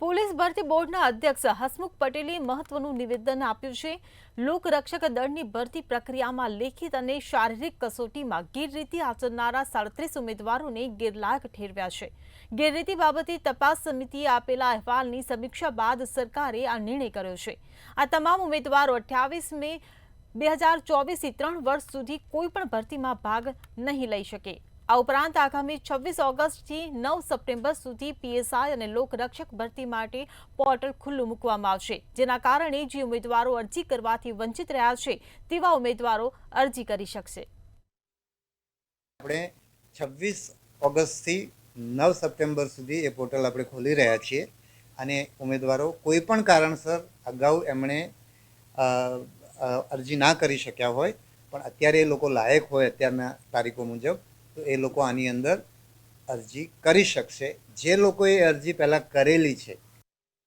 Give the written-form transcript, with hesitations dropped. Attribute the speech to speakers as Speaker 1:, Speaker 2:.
Speaker 1: Police ભરતી બોર્ડના અધ્યક્ષ હસમુખ પટેલે મહત્વનું નિવેદન આપ્યું છે। લોકરક્ષક દળની ભરતી પ્રક્રિયામાં લેખિત અને શારીરિક કસોટીમાં ગેરરીતિ આચરનારા 37 ઉમેદવારોને ગેરલાયક ઠેરવ્યા છે। ગેરરીતિ બાબતે તપાસ સમિતિએ આપેલા અહેવાલની સમીક્ષા બાદ સરકારે આ નિર્ણય કર્યો છે। આ તમામ ઉમેદવારો 28 મે 2024 થી 3 વર્ષ સુધી કોઈપણ ભરતીમાં ભાગ નહીં લઈ શકે। આ ઉપરાંત આગામી 26 ઓગસ્ટથી 9 સપ્ટેમ્બર સુધી પીએસઆઈ અને લોકરક્ષક ભરતી માટે પોર્ટલ ખુલ્લું મૂકવામાં આવશે, જેના કારણે જે ઉમેદવારો અરજી કરવાથી વંચિત રહ્યા છે તેવા ઉમેદવારો અરજી કરી શકશે।
Speaker 2: આપણે 26 ઓગસ્ટથી 9 સપ્ટેમ્બર સુધી એ પોર્ટલ આપણે ખોલી રહ્યા છીએ અને ઉમેદવારો કોઈ પણ કારણસર અગાઉ એમણે અરજી ના કરી શક્યા હોય પણ અત્યારે એ લોકો લાયક હોય અત્યારના તારીખો મુજબ તો એ લોકો આની અંદર અરજી કરી શકશે। જે લોકોએ અરજી પહેલાં કરેલી છે